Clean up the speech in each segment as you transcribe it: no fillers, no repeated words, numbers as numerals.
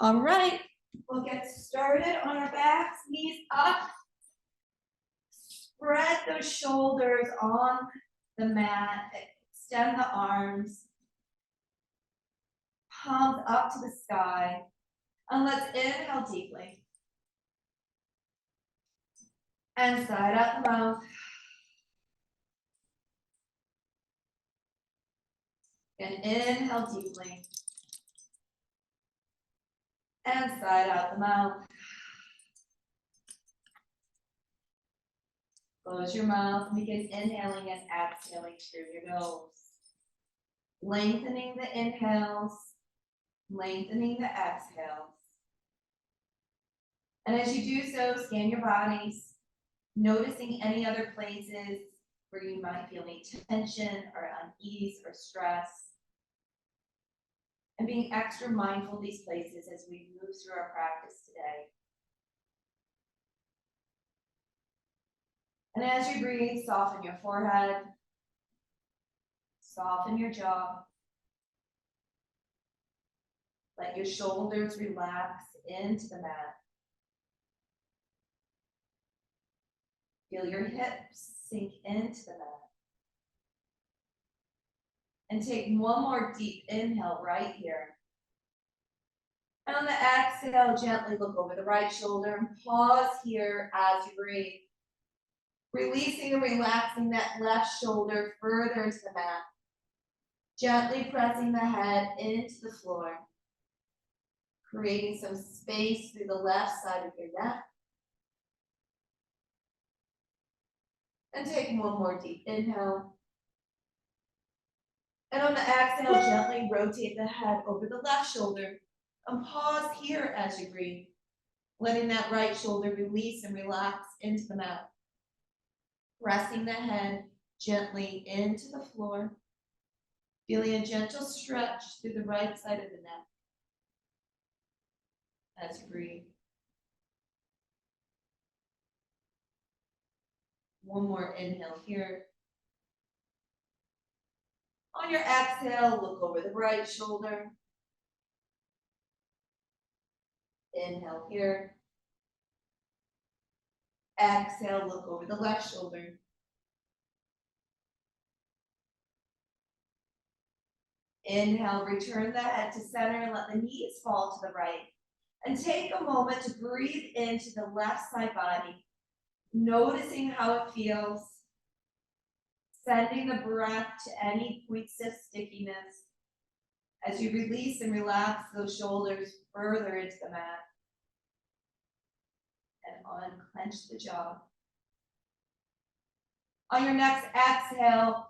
All right, we'll get started on our backs, knees up. Spread those shoulders on the mat, extend the arms, palms up to the sky, and let's inhale deeply. And side out the mouth. And inhale deeply. And side out the mouth. Close your mouth and begin inhaling and exhaling through your nose. Lengthening the inhales, lengthening the exhales. And as you do so, scan your bodies, noticing any other places where you might feel any tension or unease or stress. And being extra mindful of these places as we move through our practice today. And as you breathe, soften your forehead, soften your jaw. Let your shoulders relax into the mat. Feel your hips sink into the mat. And take one more deep inhale right here. And on the exhale, gently look over the right shoulder and pause here as you breathe. Releasing and relaxing that left shoulder further into the mat. Gently pressing the head into the floor. Creating some space through the left side of your neck. And take one more deep inhale. And on the exhale, gently rotate the head over the left shoulder. And pause here as you breathe. Letting that right shoulder release and relax into the mat. Pressing the head gently into the floor. Feeling a gentle stretch through the right side of the neck. As you breathe. One more inhale here. On your exhale, look over the right shoulder. Inhale here. Exhale, look over the left shoulder. Inhale, return the head to center and let the knees fall to the right. And take a moment to breathe into the left side body, noticing how it feels, sending the breath to any points of stickiness as you release and relax those shoulders further into the mat. And unclench the jaw. On your next exhale,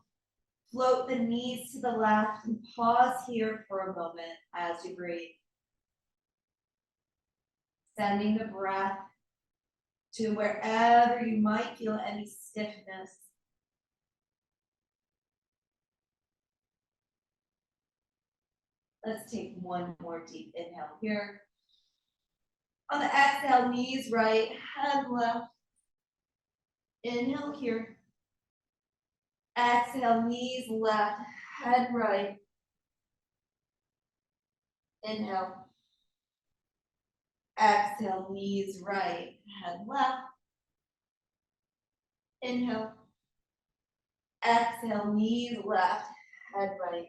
float the knees to the left and pause here for a moment as you breathe. Sending the breath to wherever you might feel any stiffness. Let's take one more deep inhale here. On the exhale, knees right, head left. Inhale here. Exhale, knees left, head right. Inhale. Exhale, knees right, head left. Inhale. Exhale, knees left, head right.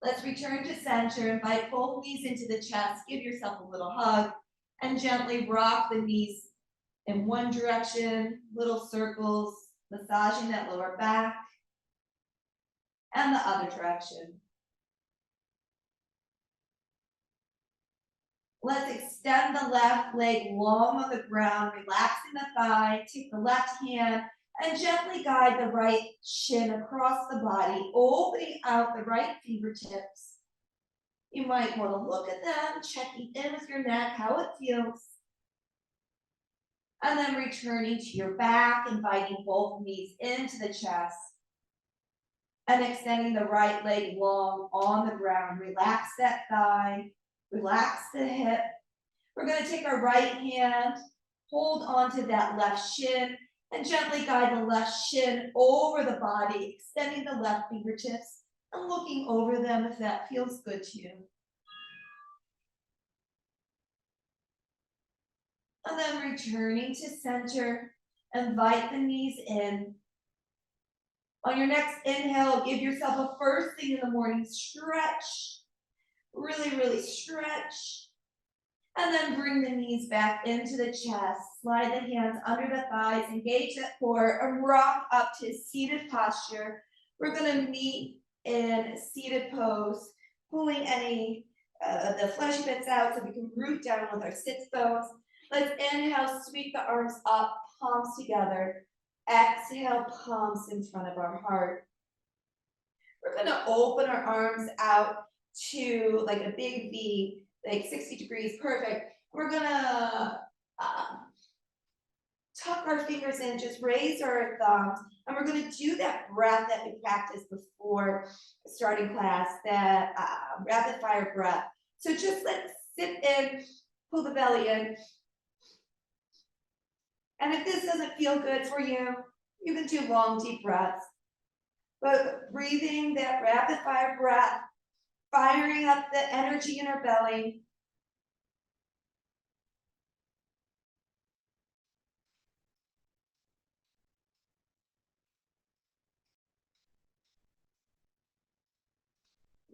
Let's return to center. Invite both knees into the chest. Give yourself a little hug and gently rock the knees in one direction, little circles, massaging that lower back, and the other direction. Let's extend the left leg long on the ground, relaxing the thigh. Take the left hand and gently guide the right shin across the body, opening out the right fingertips. You might want to look at them, checking in with your neck, how it feels. And then returning to your back, inviting both knees into the chest. And extending the right leg long on the ground. Relax that thigh, relax the hip. We're going to take our right hand, hold onto that left shin, and gently guide the left shin over the body, extending the left fingertips and looking over them if that feels good to you. then returning to center, invite the knees in. On your next inhale, give yourself a first thing in the morning stretch. Really, really stretch. And then bring the knees back into the chest. Slide the hands under the thighs, engage that core, and rock up to seated posture. We're gonna meet in seated pose, pulling any the fleshy bits out so we can root down with our sits bones. Let's inhale, sweep the arms up, palms together. Exhale, palms in front of our heart. We're gonna open our arms out to like a big V, like 60 degrees, perfect. We're gonna tuck our fingers in, just raise our thumbs, and we're gonna do that breath that we practiced before starting class, that rapid fire breath. So just let's sit in, pull the belly in. And if this doesn't feel good for you, you can do long, deep breaths. But breathing that rapid fire breath, firing up the energy in our belly.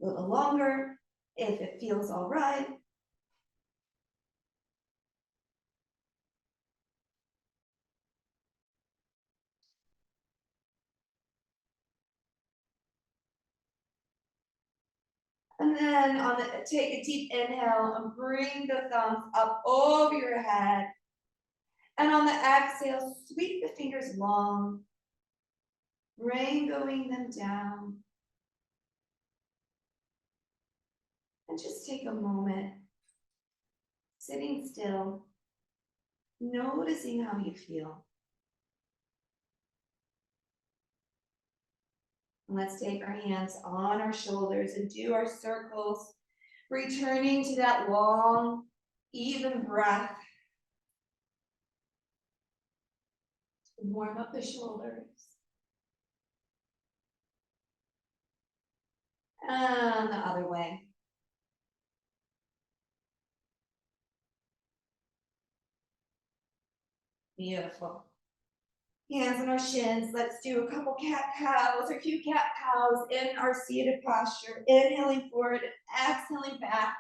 A little longer, if it feels all right. And then take a deep inhale and bring the thumbs up over your head. And on the exhale, sweep the fingers long, rainbowing them down. And just take a moment, sitting still, noticing how you feel. And let's take our hands on our shoulders and do our circles, returning to that long, even breath. Warm up the shoulders. And the other way. Beautiful. Hands on our shins. Let's do a couple cat-cows or a few cat-cows in our seated posture. Inhaling forward, exhaling back.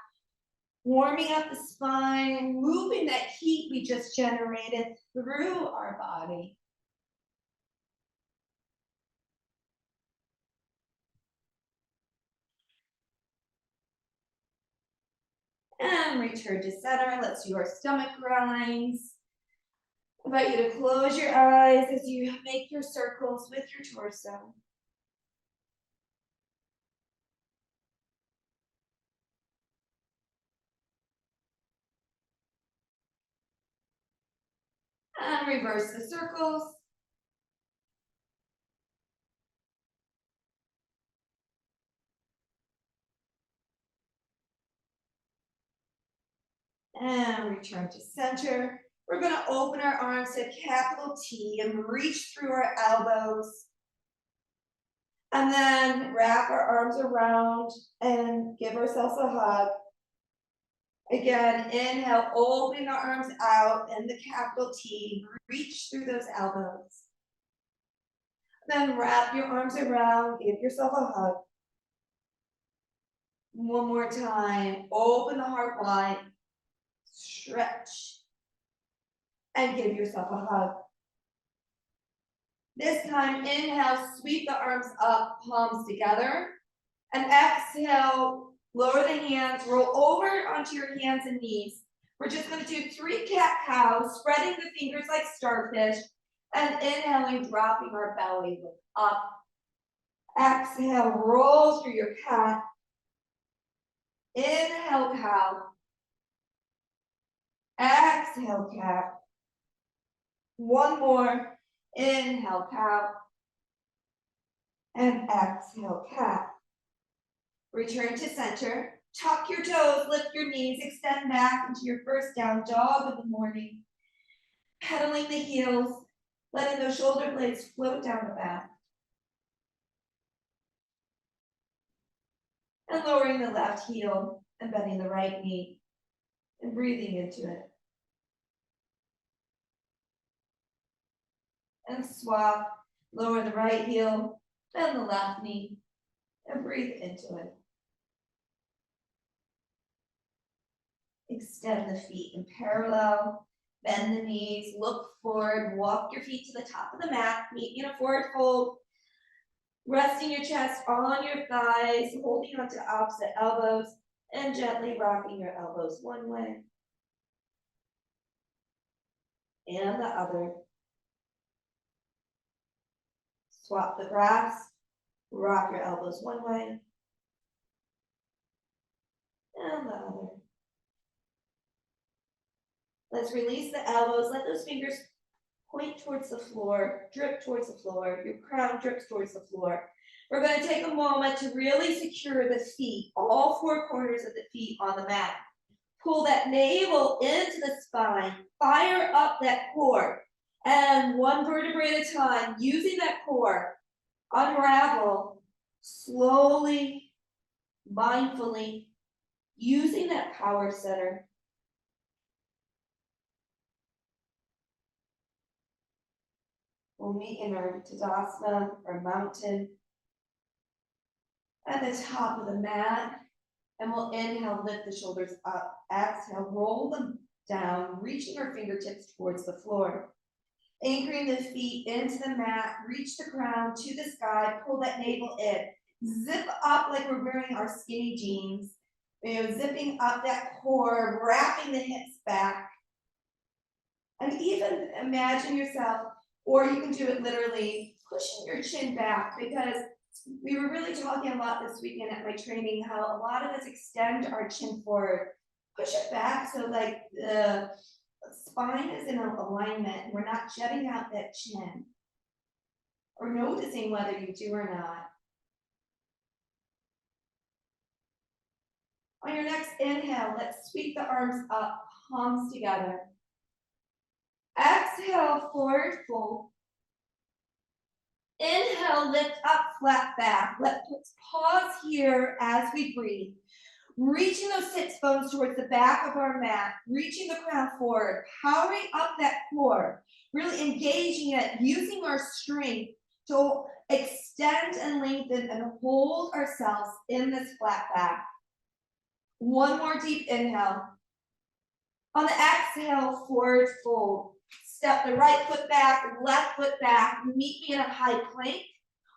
Warming up the spine, moving that heat we just generated through our body. And return to center. Let's do our stomach grinds. I invite you to close your eyes as you make your circles with your torso. And reverse the circles. And return to center. We're going to open our arms to capital T and reach through our elbows. And then wrap our arms around and give ourselves a hug. Again, inhale, open our arms out in the capital T, reach through those elbows. Then wrap your arms around, give yourself a hug. One more time, open the heart wide, stretch, and give yourself a hug. This time, inhale, sweep the arms up, palms together, and exhale, lower the hands, roll over onto your hands and knees. We're just going to do 3 cat-cows, spreading the fingers like starfish, and inhaling, dropping our belly up. Exhale, roll through your cat. Inhale, cow. Exhale, cat. One more. Inhale, cow. And exhale, cat. Return to center. Tuck your toes, lift your knees, extend back into your first down dog of the morning. Pedaling the heels, letting those shoulder blades float down the back. And lowering the left heel and bending the right knee and breathing into it. And swap, lower the right heel, bend the left knee, and breathe into it. Extend the feet in parallel, bend the knees, look forward, walk your feet to the top of the mat, meet in a forward fold, resting your chest on your thighs, holding onto opposite elbows, and gently rocking your elbows one way and the other. Swap the grasp, rock your elbows one way and the other. Let's release the elbows, let those fingers point towards the floor, drip towards the floor, your crown drips towards the floor. We're going to take a moment to really secure the feet, all four corners of the feet on the mat. Pull that navel into the spine, fire up that core, and one vertebrae at a time, using that core, unravel slowly, mindfully, using that power center. We'll meet in our Tadasana, or mountain, at the top of the mat, and we'll inhale, lift the shoulders up, exhale, roll them down, reaching our fingertips towards the floor. Anchoring the feet into the mat, reach the ground to the sky, pull that navel in, zip up like we're wearing our skinny jeans, zipping up that core, wrapping the hips back, and even imagine yourself, or you can do it literally, pushing your chin back, because we were really talking a lot this weekend at my training, how a lot of us extend our chin forward, push it back so like the spine is in alignment and we're not jetting out that chin, or noticing whether you do or not. On your next inhale, let's sweep the arms up, palms together. Exhale, forward fold. Inhale, lift up, flat back. Let's pause here as we breathe. Reaching those sits bones towards the back of our mat, reaching the crown forward, powering up that core, really engaging it, using our strength to extend and lengthen and hold ourselves in this flat back. One more deep inhale. On the exhale, forward fold. Step the right foot back, left foot back, meet me in a high plank.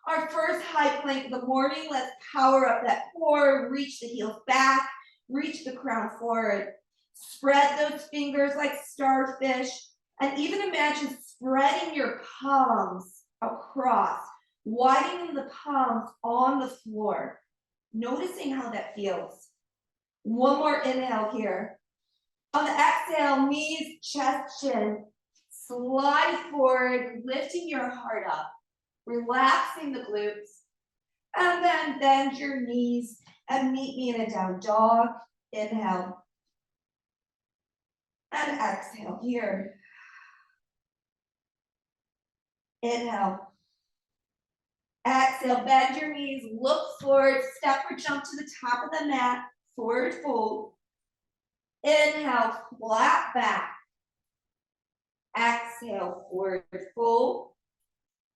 Our first high plank of the morning, let's power up that core, reach the heels back, reach the crown forward. Spread those fingers like starfish, and even imagine spreading your palms across, widening the palms on the floor, noticing how that feels. One more inhale here. On the exhale, knees, chest, chin, slide forward, lifting your heart up, relaxing the glutes, and then bend your knees and meet me in a down dog. Inhale and exhale here. Inhale. Exhale, bend your knees, look forward, step or jump to the top of the mat, forward fold. Inhale, flat back. Exhale, forward fold.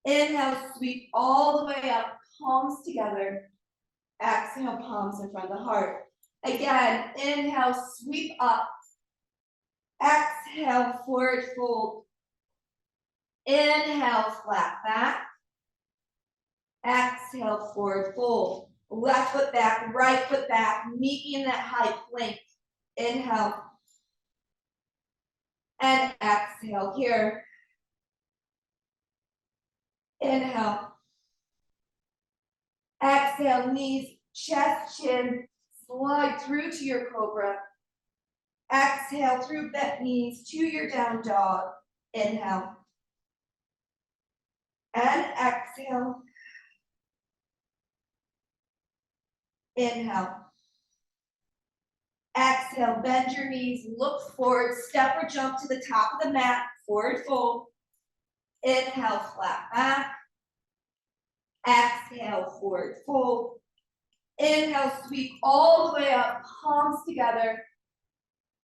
Inhale, sweep all the way up, palms together. Exhale, palms in front of the heart. Again, inhale, sweep up. Exhale, forward fold. Inhale, flat back. Exhale, forward fold. Left foot back, right foot back. Meet me in that high plank. Inhale. And exhale here. Inhale. Exhale, knees, chest, chin, slide through to your cobra. Exhale through bent knees to your down dog. Inhale. And exhale. Inhale. Exhale, bend your knees, look forward, step or jump to the top of the mat, forward fold. Inhale, flat back. Exhale, forward fold. Inhale, sweep all the way up, palms together.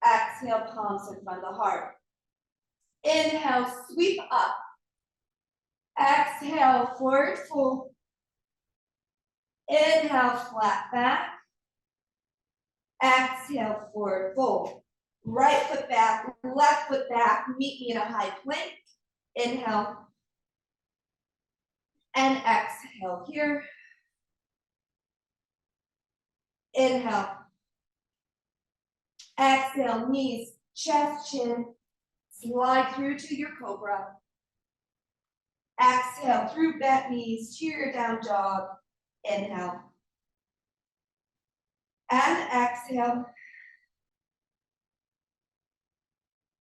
Exhale, palms in front of the heart. Inhale, sweep up. Exhale, forward fold. Inhale, flat back. Exhale, forward fold. Right foot back, left foot back. Meet me in a high plank. Inhale. And exhale here. Inhale. Exhale, knees, chest, chin. Slide through to your cobra. Exhale through bent knees to your down dog. Inhale. And exhale.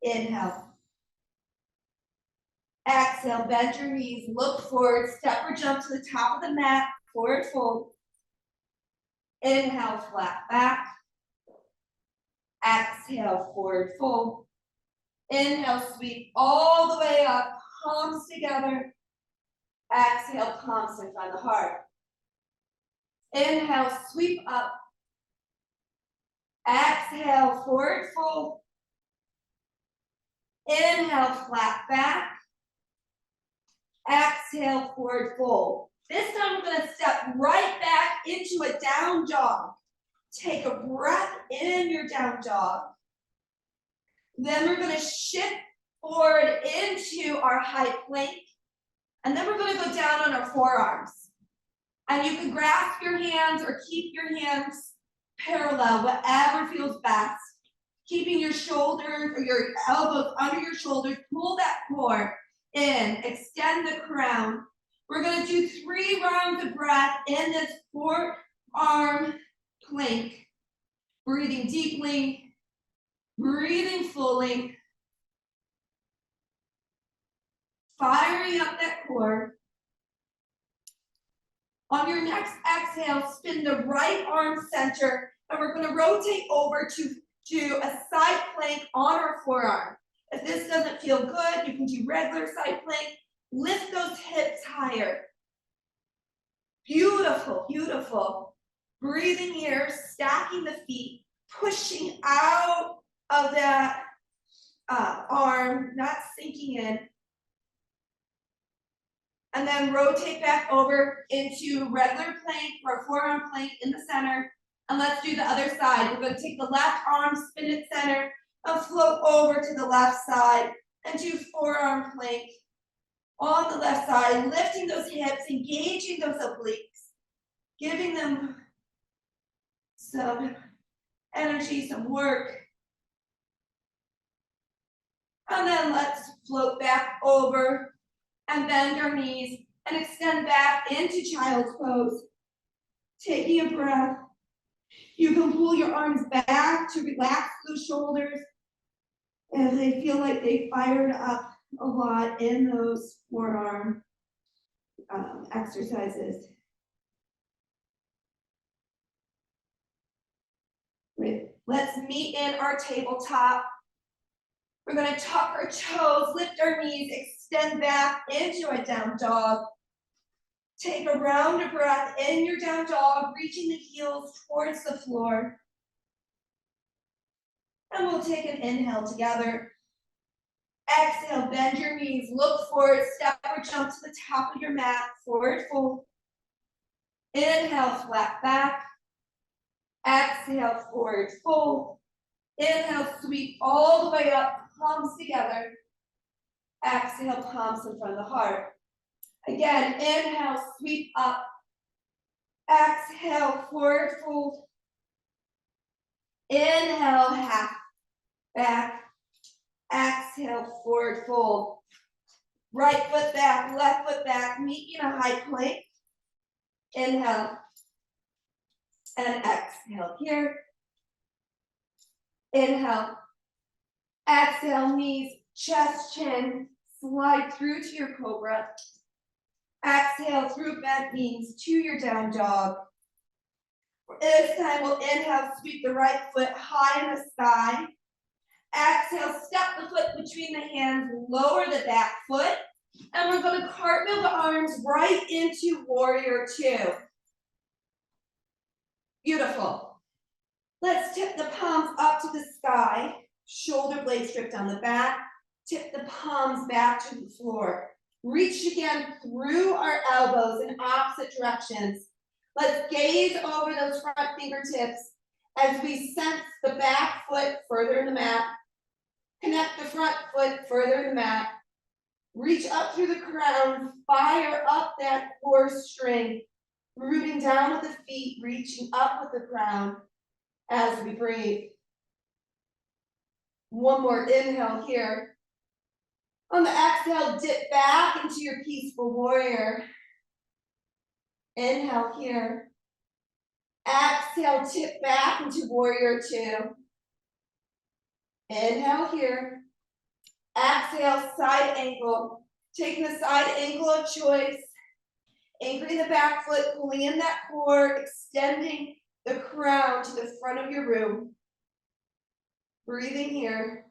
Inhale. Exhale, bend your knees, look forward, step or jump to the top of the mat, forward fold. Inhale, flat back. Exhale, forward fold. Inhale, sweep all the way up, palms together. Exhale, palms in front of the heart. Inhale, sweep up. Exhale, forward fold. Inhale, flat back. Exhale, forward fold. This time we're going to step right back into a down dog. Take a breath in your down dog. Then we're going to shift forward into our high plank. And then we're going to go down on our forearms. And you can grasp your hands or keep your hands parallel, whatever feels best. Keeping your shoulders or your elbows under your shoulders, pull that core in, extend the crown. We're going to do 3 rounds of breath in this forearm plank. Breathing deeply, breathing fully, firing up that core. On your next exhale, spin the right arm center, and we're going to rotate over to a side plank on our forearm. If this doesn't feel good, you can do regular side plank. Lift those hips higher. Beautiful, beautiful. Breathing here, stacking the feet, pushing out of that arm, not sinking in. And then rotate back over into regular plank or forearm plank in the center. And let's do the other side. We're going to take the left arm, spin it center, and float over to the left side and do forearm plank on the left side, lifting those hips, engaging those obliques, giving them some energy, some work. And then let's float back over and bend our knees and extend back into child's pose. Taking a breath. You can pull your arms back to relax those shoulders if they feel like they fired up a lot in those forearm exercises. Great. Let's meet in our tabletop. We're going to tuck our toes, lift our knees, extend back into a down dog. Take a round of breath in your down dog, reaching the heels towards the floor. And we'll take an inhale together. Exhale, bend your knees, look forward, step or jump to the top of your mat, forward fold. Inhale, flat back. Exhale, forward fold. Inhale, sweep all the way up, palms together. Exhale, palms in front of the heart. Again, inhale, sweep up. Exhale, forward fold. Inhale, half back. Exhale, forward fold. Right foot back, left foot back. Meet in a high plank. Inhale. And exhale here. Inhale. Exhale, knees, chest, chin. Slide through to your cobra. Exhale through bent knees to your down dog. This time we'll inhale, sweep the right foot high in the sky. Exhale, step the foot between the hands, lower the back foot. And we're going to cartwheel the arms right into warrior 2. Beautiful. Let's tip the palms up to the sky. Shoulder blades stripped on the back. Tip the palms back to the floor. Reach again through our elbows in opposite directions. Let's gaze over those front fingertips as we sense the back foot further in the mat. Connect the front foot further in the mat. Reach up through the crown, fire up that core string, rooting down with the feet, reaching up with the crown as we breathe. One more inhale here. On the exhale, dip back into your peaceful warrior. Inhale here. Exhale, tip back into warrior two. Inhale here. Exhale, side angle. Taking the side angle of choice. Anchoring the back foot, pulling in that core, extending the crown to the front of your room. Breathing here.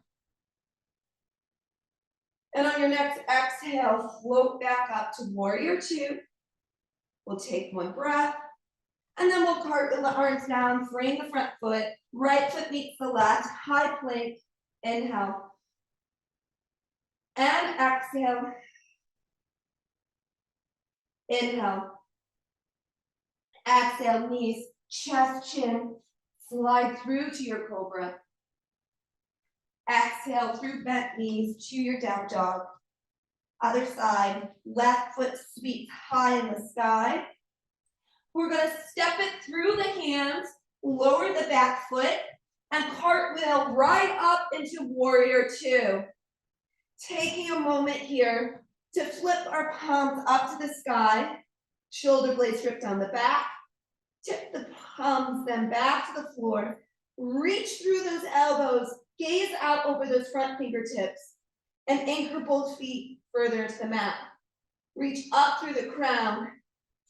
And on your next exhale, float back up to warrior two. We'll take one breath. And then we'll cartwheel the arms down, frame the front foot. Right foot meets the left, high plank. Inhale. And exhale. Inhale. Exhale, knees, chest, chin. Slide through to your cobra. Exhale through bent knees to your down dog. Other side, left foot sweeps high in the sky. We're going to step it through the hands, lower the back foot, and cartwheel right up into warrior two. Taking a moment here to flip our palms up to the sky, shoulder blades stripped on the back, tip the palms then back to the floor, reach through those elbows, gaze out over those front fingertips, and anchor both feet further into the mat. Reach up through the crown,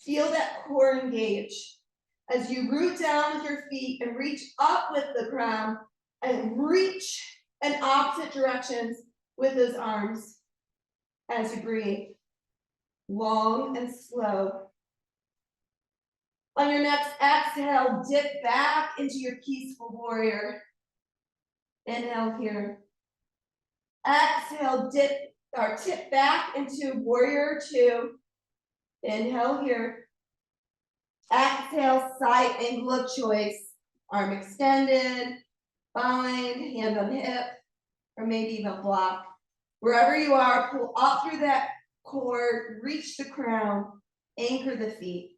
feel that core engage. As you root down with your feet and reach up with the crown, and reach in opposite directions with those arms as you breathe, long and slow. On your next exhale, dip back into your peaceful warrior. Inhale here. Exhale, dip or tip back into warrior two. Inhale here. Exhale, side angle of choice. Arm extended, bind, hand on hip, or maybe even block. Wherever you are, pull up through that cord, reach the crown, anchor the feet.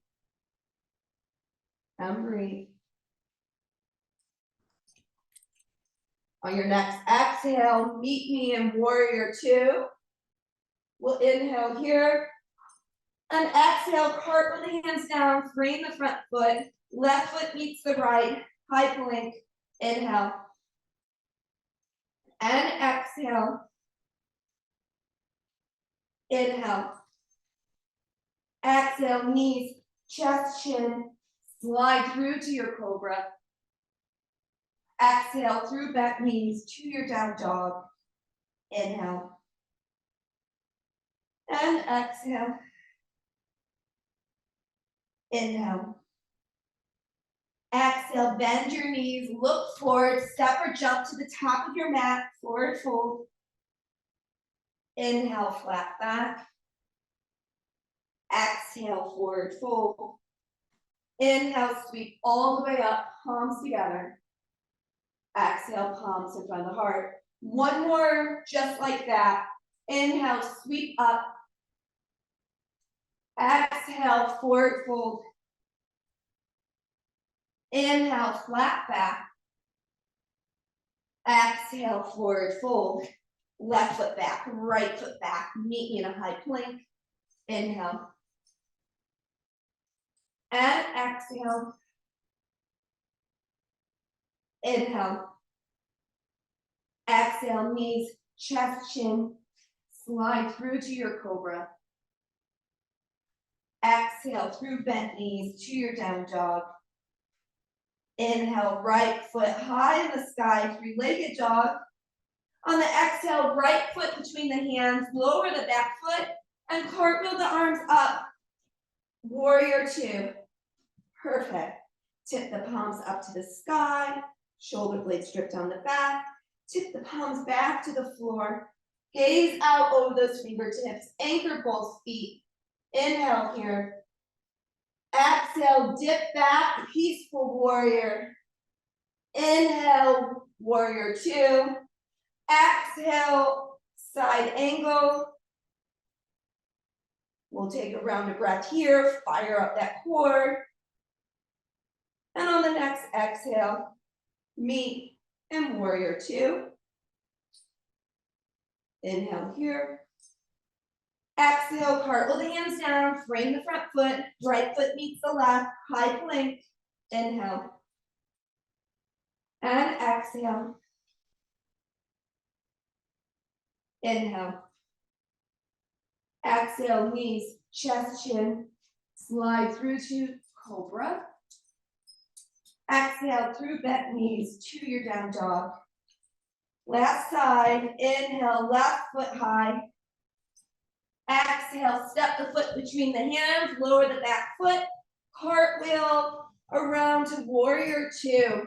And breathe. On your next exhale, meet me in warrior two. We'll inhale here. And exhale, cartwheel the hands down, frame the front foot. Left foot meets the right, high plank. Inhale. And exhale. Inhale. Exhale, knees, chest, chin. Slide through to your cobra. Exhale through back knees to your down dog. Inhale. And exhale. Inhale. Exhale, bend your knees, look forward, step or jump to the top of your mat, forward fold. Inhale, flat back. Exhale, forward fold. Inhale, sweep all the way up, palms together. Exhale, palms in front of the heart. One more, just like that. Inhale, sweep up. Exhale, forward fold. Inhale, flat back. Exhale, forward fold. Left foot back, right foot back. Meet me in a high plank. Inhale. And exhale. Inhale. Exhale, knees, chest, chin. Slide through to your cobra. Exhale through bent knees to your down dog. Inhale, right foot high in the sky, three-legged dog. On the exhale, right foot between the hands, lower the back foot, and cartwheel the arms up. Warrior two. Perfect. Tip the palms up to the sky, shoulder blades stripped on the back. Tip the palms back to the floor. Gaze out over those fingertips. Anchor both feet. Inhale here. Exhale, dip back, peaceful warrior. Inhale, warrior two. Exhale, side angle. We'll take a round of breath here, fire up that core. And on the next exhale, meet and warrior two. Inhale here. Exhale, cartwheel the hands down, frame the front foot, right foot meets the left, high plank. Inhale. And exhale. Inhale. Exhale, knees, chest, chin. Slide through to cobra. Exhale through bent knees to your down dog. Last side, inhale, left foot high. Exhale, step the foot between the hands, lower the back foot, cartwheel around to warrior two.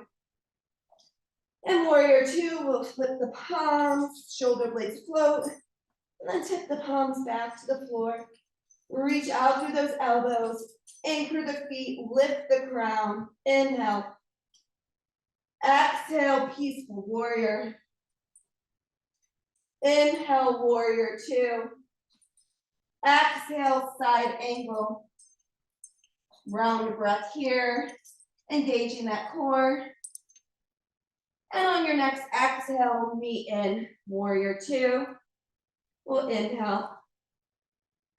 And warrior two, we'll flip the palms, shoulder blades float, and then tip the palms back to the floor. Reach out through those elbows, anchor the feet, lift the crown. Inhale. Exhale, peaceful warrior. Inhale, warrior two. Exhale, side angle. Round breath here, engaging that core. And on your next exhale, meet in warrior two. We'll inhale.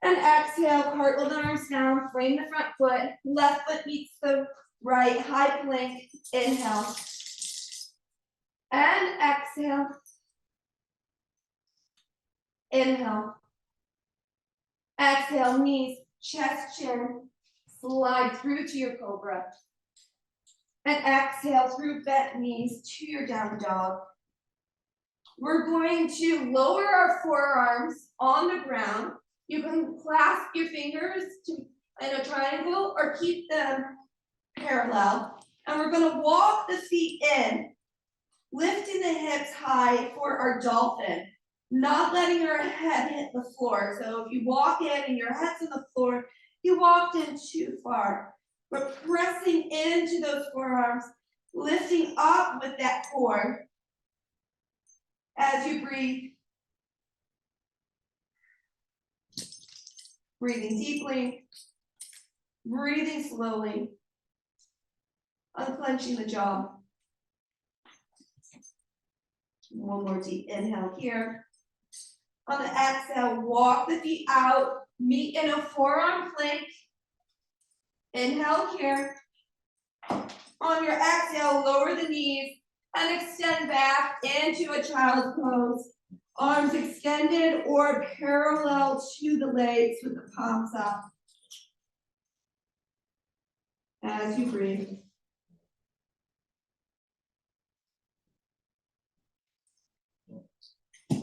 And exhale, cartwheel the arms down, frame the front foot, left foot meets the right, high plank. Inhale. And exhale. Inhale. Exhale, knees, chest, chin. Slide through to your cobra. And exhale through bent knees to your down dog. We're going to lower our forearms on the ground. You can clasp your fingers in a triangle or keep them parallel. And we're going to walk the feet in, lifting the hips high for our dolphin, not letting our head hit the floor. So if you walk in and your head's on the floor, you walked in too far. We're pressing into those forearms, lifting up with that core. As you breathe, breathing deeply, breathing slowly, unclenching the jaw. One more deep inhale here. On the exhale, walk the feet out, meet in a forearm plank. Inhale here. On your exhale, lower the knees and extend back into a child's pose. Arms extended or parallel to the legs with the palms up. As you breathe.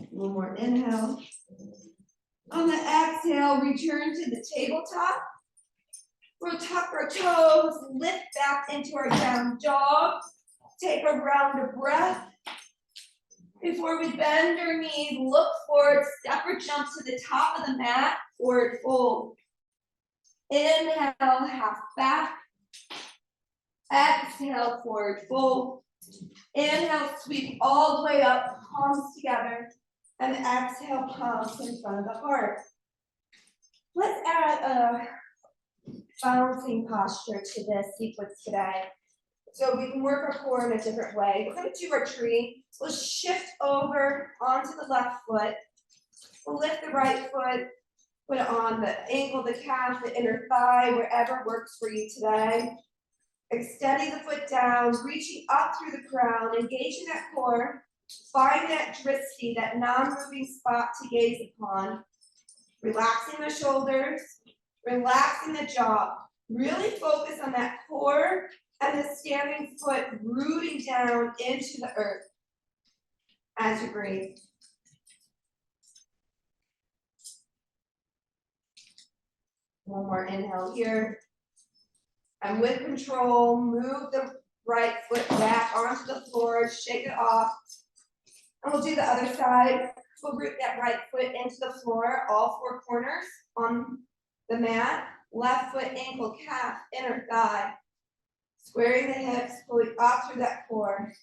One more inhale. On the exhale, return to the tabletop. We'll tuck our toes, lift back into our down dog. Take a round of breath. Before we bend our knees, look forward, step or jump to the top of the mat, forward fold. Inhale, half back. Exhale, forward fold. Inhale, sweep all the way up, palms together. And exhale, palms in front of the heart. Let's add a balancing posture to this sequence today. So we can work our core in a different way. We're going to do our tree. We'll shift over onto the left foot. We'll lift the right foot, put it on the ankle, the calf, the inner thigh, wherever works for you today. Extending the foot down, reaching up through the crown, engaging that core. Find that drishti, that non-moving spot to gaze upon. Relaxing the shoulders, relaxing the jaw. Really focus on that core and the standing foot rooting down into the earth as you breathe. One more inhale here. And with control, move the right foot back onto the floor, shake it off. And we'll do the other side. we'll root that right foot into the floor, all four corners on the mat. Left foot, ankle, calf, inner thigh. Squaring the hips, pulling up through that core.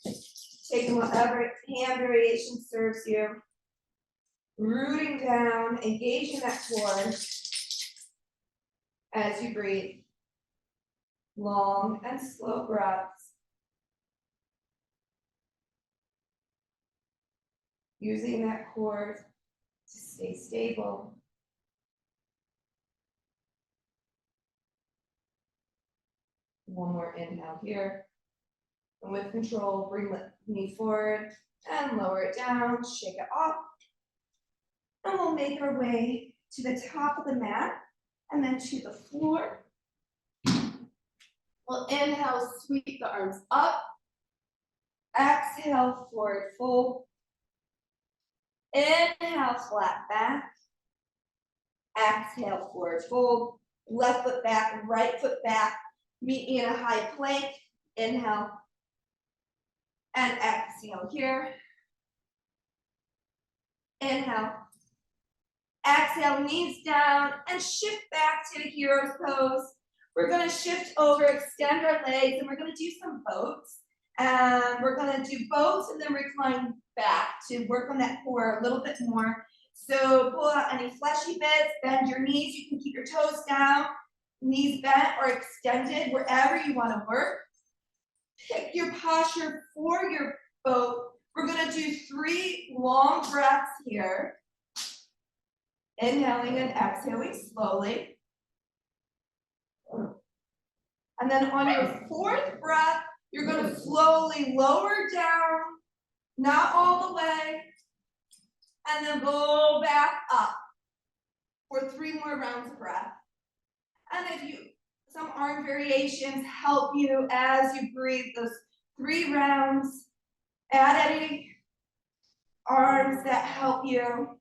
Taking whatever hand variation serves you. Rooting down, engaging that core as you breathe. Long and slow breaths. Using that core to stay stable. One more inhale here. And with control, bring the knee forward and lower it down, shake it off. And we'll make our way to the top of the mat and then to the floor. We'll inhale, sweep the arms up. Exhale, forward fold. Inhale, flat back. Exhale, forward fold. Left foot back, right foot back. Meet me in a high plank. Inhale. And exhale here. Inhale. Exhale, knees down, and shift back to the hero's pose. We're gonna shift over, extend our legs, and we're gonna do some boats. And we're gonna do boats and then recline back to work on that core a little bit more. So pull out any fleshy bits, bend your knees. You can keep your toes down, knees bent or extended, wherever you wanna work. Pick your posture for your boat. We're gonna do 3 long breaths here. Inhaling and exhaling slowly. And then on your 4th breath, you're gonna slowly lower down, not all the way, and then go back up for 3 more rounds of breath. And some arm variations help you as you breathe those 3 rounds. Add any arms that help you.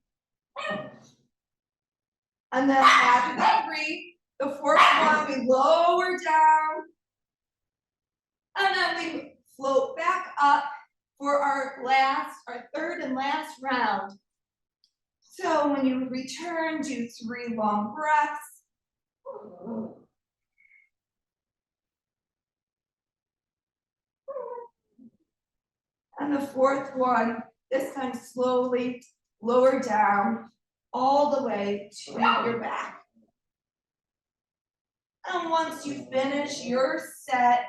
And then after that breathe, the 4th one, we lower down. And then we float back up for our 3rd and last round. So when you return, do 3 long breaths. And the 4th one, this time slowly lower down all the way to your back. And once you finish your set,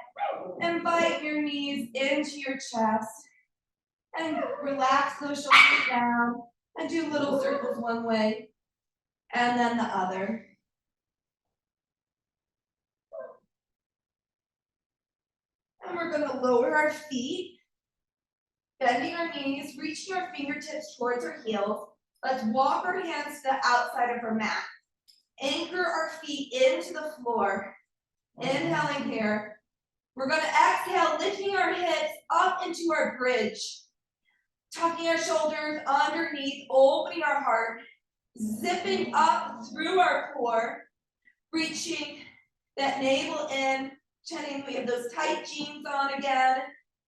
invite your knees into your chest and relax those shoulders down and do little circles one way and then the other. And we're going to lower our feet, bending our knees, reaching our fingertips towards our heels. Let's walk our hands to the outside of our mat. Anchor our feet into the floor. Inhaling here. We're going to exhale, lifting our hips up into our bridge. Tucking our shoulders underneath, opening our heart. Zipping up through our core. Reaching that navel in. Pretending we have those tight jeans on again.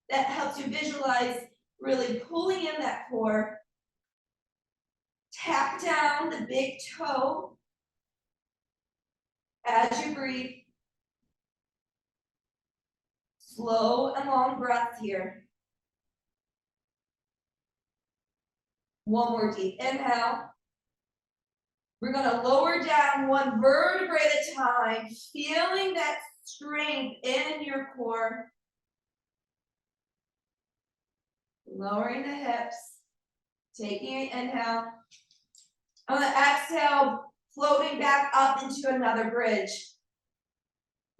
That helps you visualize really pulling in that core. Tap down the big toe as you breathe. Slow and long breaths here. One more deep inhale. We're going to lower down 1 vertebrae at a time, feeling that strength in your core. Lowering the hips, taking an inhale. On the exhale, floating back up into another bridge.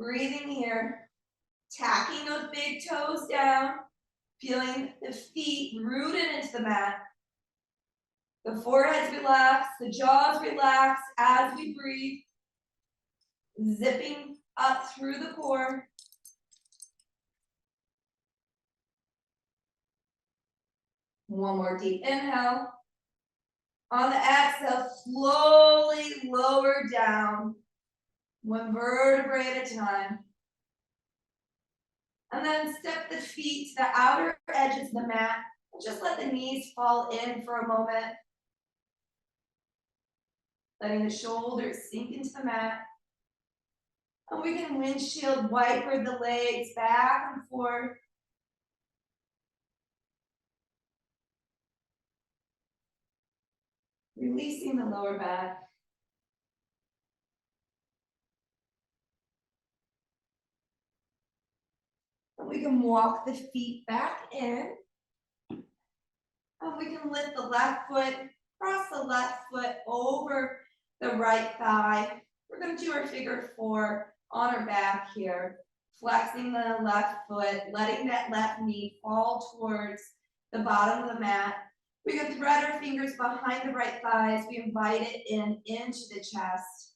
Breathing here, tacking those big toes down, feeling the feet rooted into the mat. The forehead's relaxed, the jaws relax as we breathe. Zipping up through the core. One more deep inhale. On the exhale, slowly lower down, 1 vertebrae at a time. And then step the feet to the outer edges of the mat. And just let the knees fall in for a moment. letting the shoulders sink into the mat. And we can windshield wiper the legs back and forth. Releasing the lower back. And we can walk the feet back in. And we can lift the left foot, cross the left foot over the right thigh. We're going to do our figure 4 on our back here. Flexing the left foot, letting that left knee fall towards the bottom of the mat. We can thread our fingers behind the right thigh as we invite it in into the chest.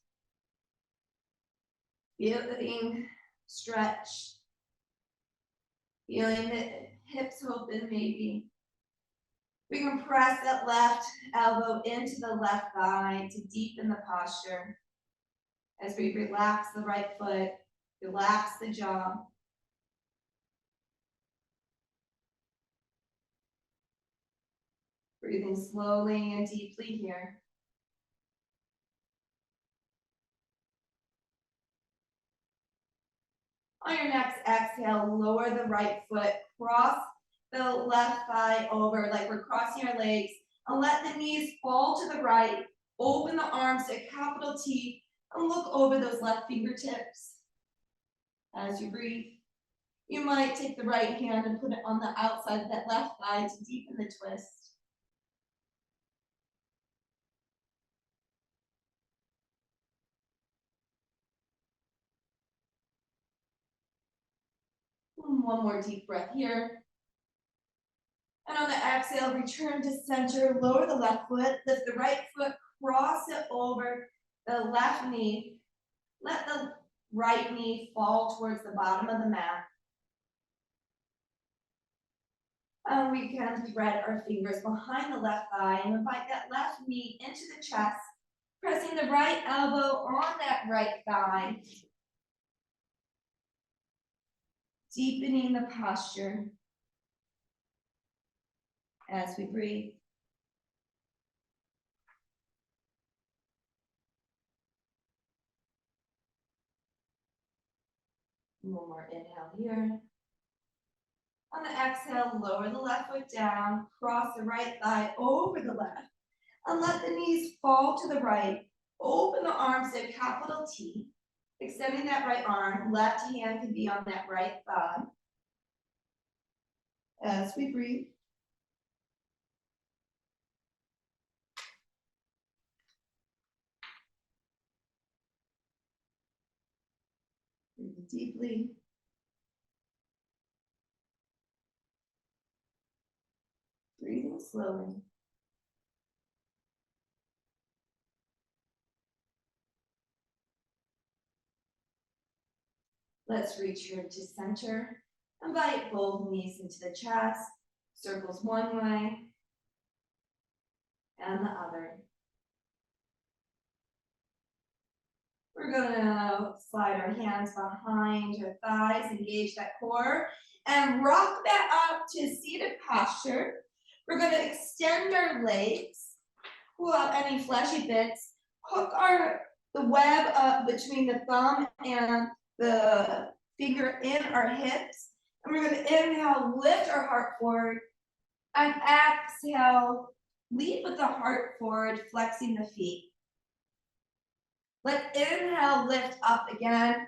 Feeling stretch. Feeling the hips open maybe. We can press that left elbow into the left thigh to deepen the posture. As we relax the right foot, relax the jaw. Breathing slowly and deeply here. On your next exhale, lower the right foot, cross the left thigh over like we're crossing our legs, and let the knees fall to the right. Open the arms to capital T and look over those left fingertips. As you breathe, you might take the right hand and put it on the outside of that left thigh to deepen the twist. One more deep breath here. And on the exhale, return to center, lower the left foot, lift the right foot, cross it over the left knee. Let the right knee fall towards the bottom of the mat. And we can thread our fingers behind the left thigh and invite that left knee into the chest, pressing the right elbow on that right thigh. Deepening the posture as we breathe. One more inhale here. On the exhale, lower the left foot down, cross the right thigh over the left, and let the knees fall to the right. Open the arms to capital T, extending that right arm. Left hand can be on that right thigh. As we breathe. Breathe deeply. Breathing slowly. Let's return to center. Invite both knees into the chest. Circles one way and the other. We're gonna slide our hands behind our thighs, engage that core, and rock that up to seated posture. We're gonna extend our legs, pull out any fleshy bits, hook the web up between the thumb and the finger in our hips. And we're gonna inhale, lift our heart forward, and exhale, lead with the heart forward, flexing the feet. Let's inhale, lift up again.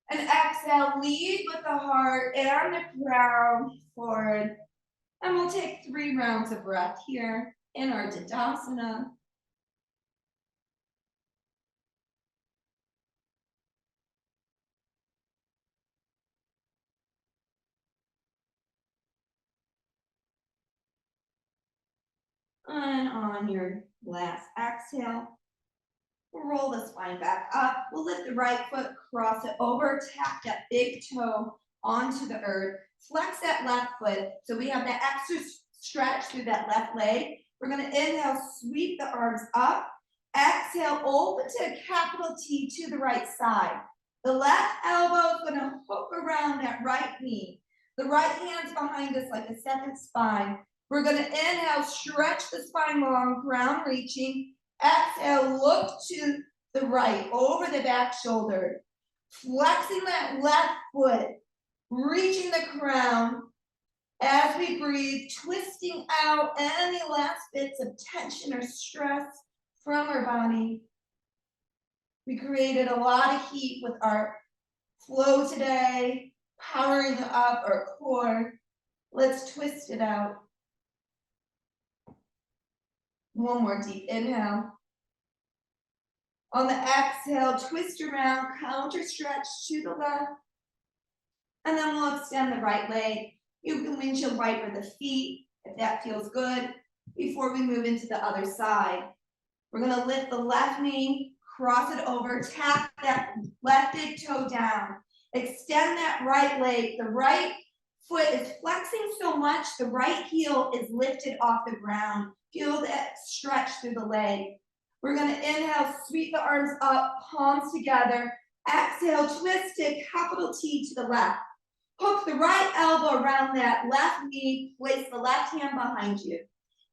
And exhale, lead with the heart and the crown forward. And we'll take 3 rounds of breath here in our Tadasana. And on your last exhale, we'll roll the spine back up. We'll lift the right foot, cross it over, tap that big toe onto the earth. Flex that left foot so we have that extra stretch through that left leg. We're going to inhale, sweep the arms up. Exhale, open to a capital T to the right side. The left elbow is going to hook around that right knee. The right hand's behind us like a second spine. We're going to inhale, stretch the spine long, ground reaching. Exhale, look to the right, over the back shoulder. Flexing that left foot, reaching the crown. As we breathe, twisting out any last bits of tension or stress from our body. We created a lot of heat with our flow today, powering up our core. Let's twist it out. One more deep inhale. On the exhale, twist around, counter stretch to the left. And then we'll extend the right leg. You can windshield wiper the feet if that feels good before we move into the other side. We're gonna lift the left knee, cross it over, tap that left big toe down. Extend that right leg. The right foot is flexing so much, the right heel is lifted off the ground. Feel that stretch through the leg. We're gonna inhale, sweep the arms up, palms together. Exhale, twist it, capital T to the left. Hook the right elbow around that left knee, place the left hand behind you.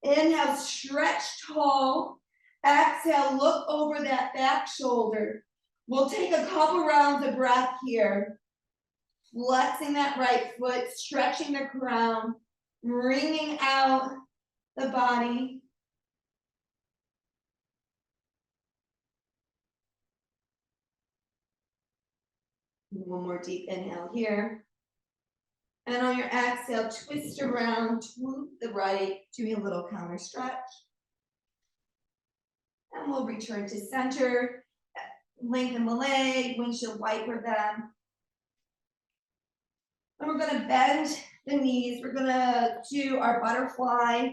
Inhale, stretch tall. Exhale, look over that back shoulder. We'll take a couple rounds of breath here. Flexing that right foot, stretching the crown, wringing out the body. One more deep inhale here. And on your exhale, twist around to the right, doing a little counter stretch. And we'll return to center. Lengthen the leg, windshield wiper them. And we're gonna bend the knees. We're gonna do our butterfly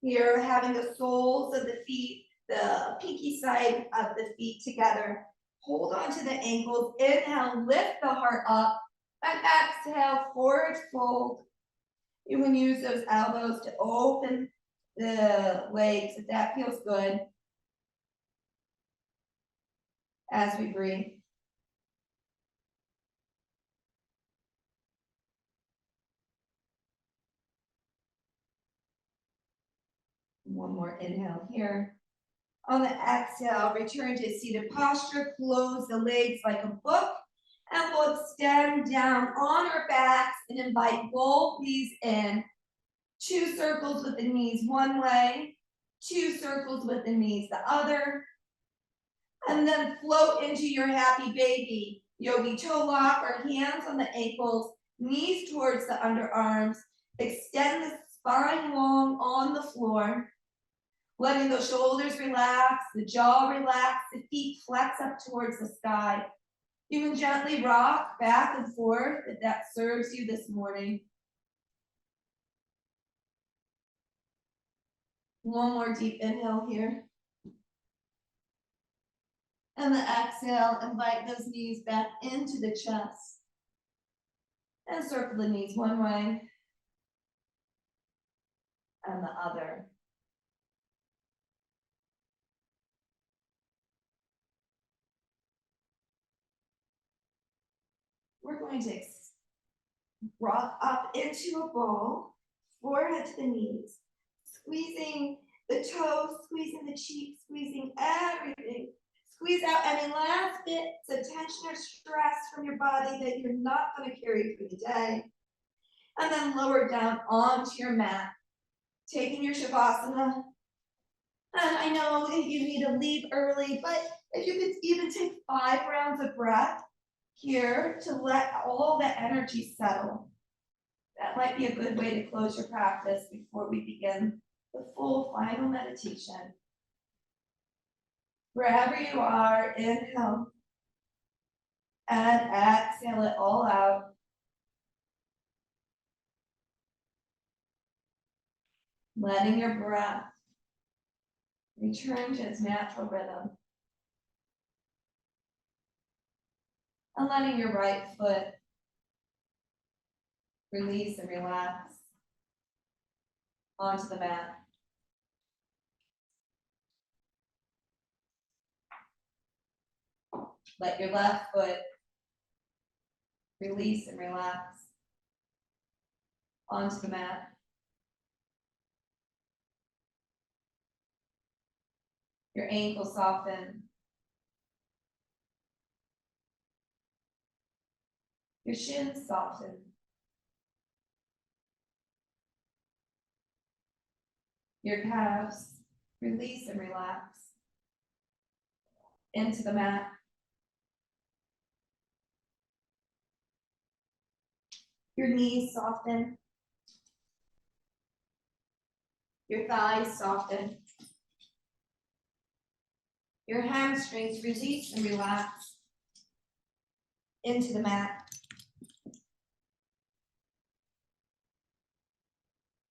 here, having the soles of the feet, the pinky side of the feet together. Hold on to the ankles. Inhale, lift the heart up. And exhale, forward fold. You can use those elbows to open the legs if that feels good. As we breathe. One more inhale here. On the exhale, return to seated posture, close the legs like a book, and we'll extend down on our backs and invite both knees in. 2 circles with the knees one way, 2 circles with the knees the other, and then float into your happy baby. Yogi toe lock, our hands on the ankles, knees towards the underarms, extend the spine long on the floor. Letting the shoulders relax, the jaw relax, the feet flex up towards the sky. You can gently rock back and forth if that serves you this morning. One more deep inhale here. And the exhale, invite those knees back into the chest. And circle the knees one way and the other. We're going to rock up into a ball, forehead to the knees, squeezing the toes, squeezing the cheeks, squeezing everything. Squeeze out any last bits of tension or stress from your body that you're not going to carry through the day. And then lower down onto your mat, taking your Shavasana. And I know that you need to leave early, but if you could even take 5 rounds of breath here to let all the energy settle. That might be a good way to close your practice before we begin the full final meditation. Wherever you are, inhale and exhale it all out. Letting your breath return to its natural rhythm. And letting your right foot release and relax onto the mat. Let your left foot release and relax onto the mat. Your ankles soften. Your shins soften. Your calves release and relax into the mat. Your knees soften. Your thighs soften. Your hamstrings release and relax into the mat.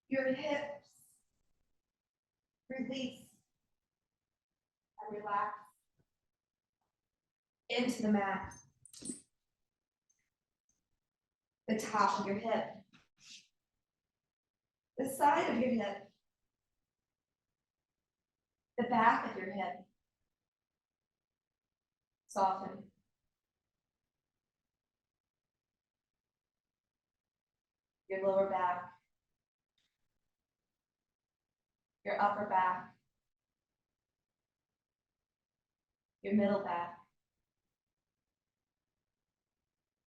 Your hips release and relax into the mat. The top of your hip, the side of your hip, the back of your hip, soften. Your lower back, your upper back, your middle back.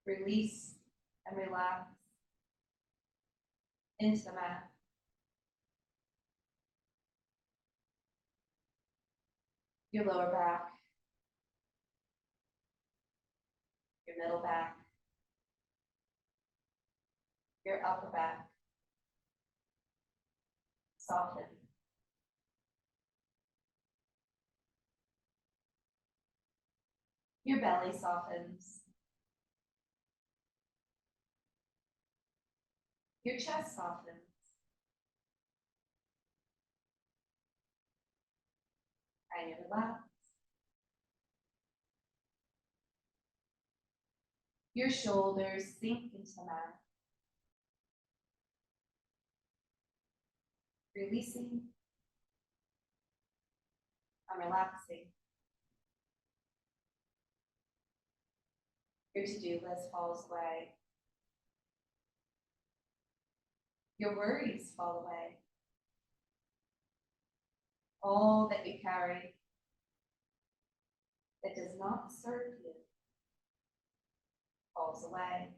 Release and relax into the mat. Your lower back, your middle back, your upper back. Soften. Your belly softens. Your chest softens. And you relax. Your shoulders sink into the mat. Releasing and relaxing. Your to-do list falls away. Your worries fall away. All that you carry that does not serve you falls away.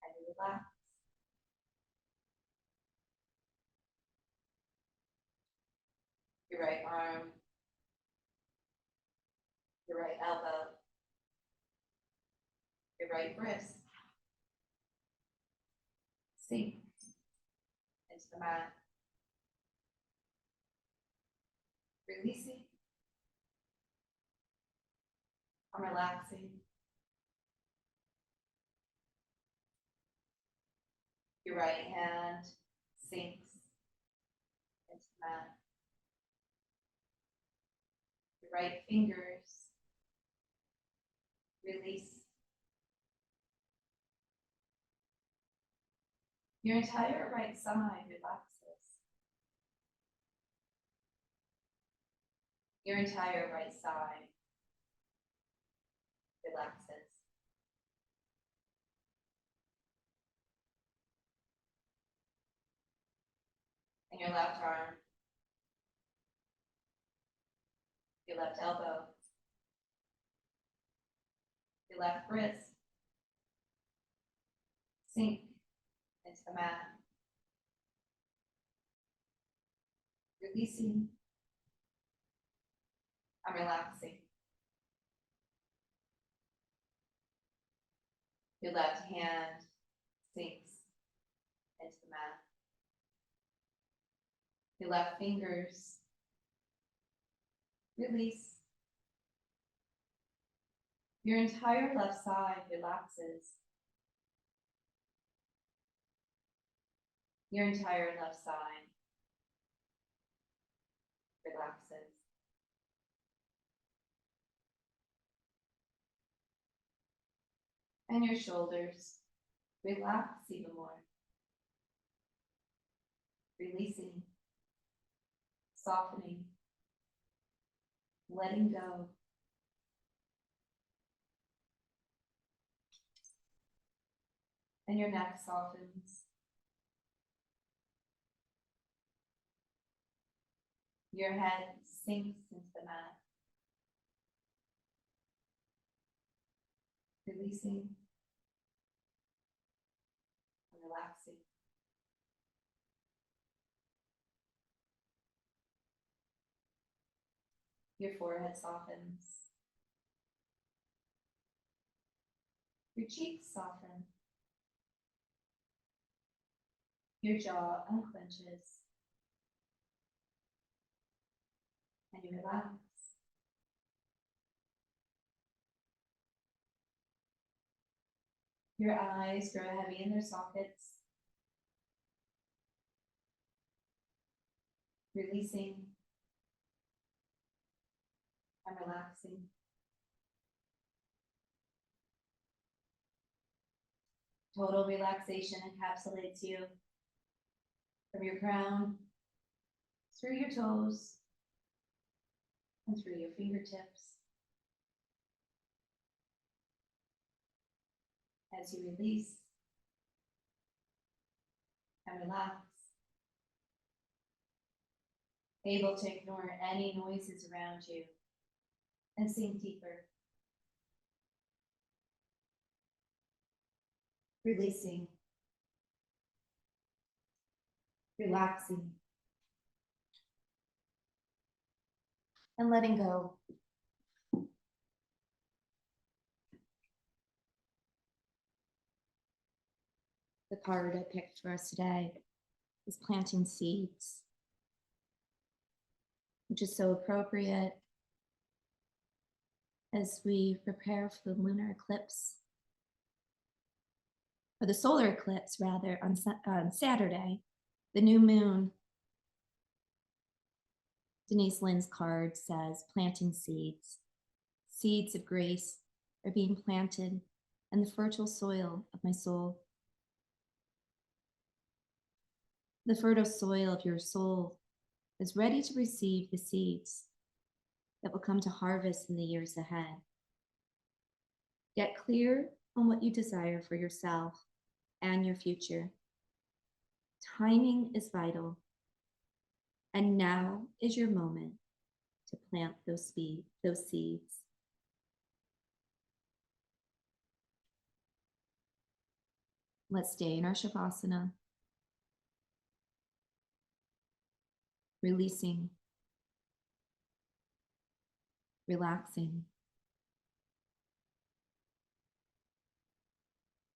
And you relax. Your right arm, your right elbow, your right wrist sink into the mat. Releasing and relaxing. Your right hand sinks into the mat. Your right fingers release. Your entire right side relaxes. Your entire right side relaxes. And your left arm, your left elbow, your left wrist sink into the mat. Releasing and relaxing. Your left hand sinks into the mat. Your left fingers release. Your entire left side relaxes. Your entire left side relaxes. And your shoulders relax even more. Releasing, softening, letting go. And your neck softens. Your head sinks into the mat. Releasing and relaxing. Your forehead softens. Your cheeks soften. Your jaw unclenches. And you relax. Your eyes grow heavy in their sockets. Releasing and relaxing. Total relaxation encapsulates you from your crown, through your toes, and through your fingertips. As you release and relax, able to ignore any noises around you and sink deeper. Releasing, relaxing, and letting go. The card I picked for us today is planting seeds, which is so appropriate as we prepare for the lunar eclipse, or the solar eclipse rather, on Saturday, the new moon. Denise Lynn's card says, planting seeds. Seeds of grace are being planted in the fertile soil of my soul. The fertile soil of your soul is ready to receive the seeds that will come to harvest in the years ahead. Get clear on what you desire for yourself and your future. Timing is vital, and now is your moment to plant those seeds. Let's stay in our Shavasana, releasing, relaxing,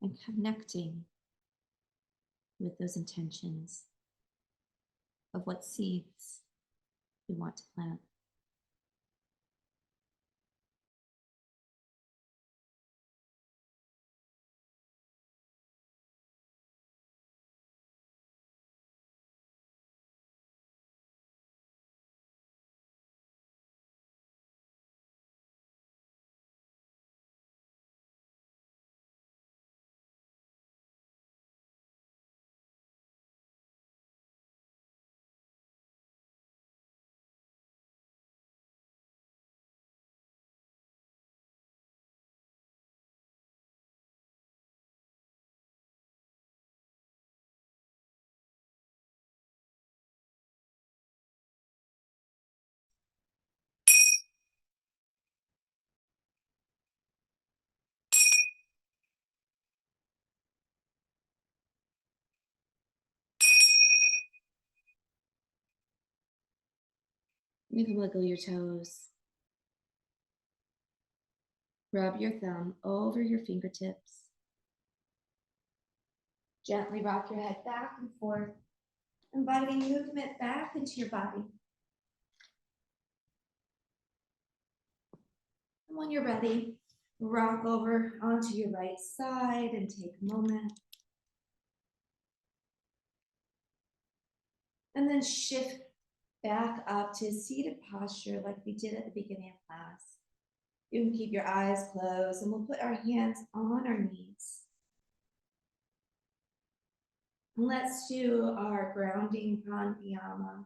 and connecting with those intentions of what seeds we want to plant. You can wiggle your toes. Rub your thumb over your fingertips. Gently rock your head back and forth, inviting movement back into your body. And when you're ready, rock over onto your right side and take a moment. And then shift back up to a seated posture like we did at the beginning of class. You can keep your eyes closed and we'll put our hands on our knees. And let's do our grounding pranayama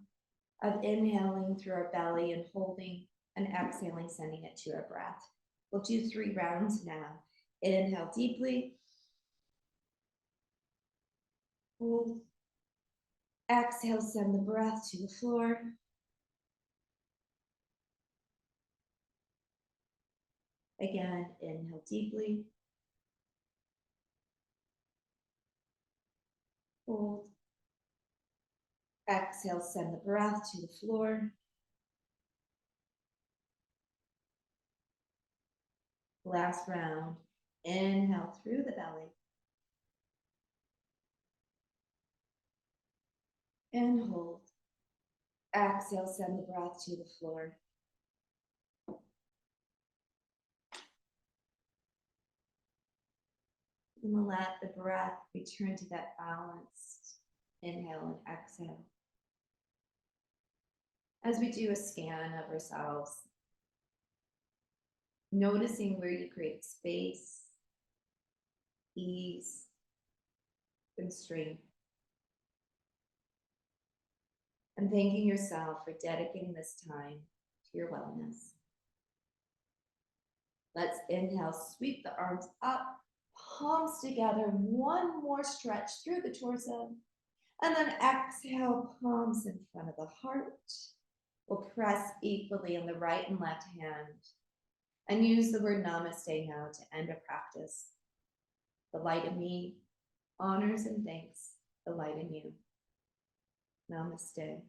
of inhaling through our belly and holding and exhaling, sending it to our breath. We'll do 3 rounds now. Inhale deeply. Hold. Exhale, send the breath to the floor. Again, inhale deeply. Hold. Exhale, send the breath to the floor. Last round. Inhale through the belly. And hold. Exhale, send the breath to the floor. And let the breath return to that balanced inhale and exhale. As we do a scan of ourselves, noticing where you create space, ease, and strength. And thanking yourself for dedicating this time to your wellness. Let's inhale, sweep the arms up, palms together, one more stretch through the torso. And then exhale, palms in front of the heart. We'll press equally on the right and left hand. And use the word namaste now to end our practice. The light in me honors and thanks the light in you. Namaste.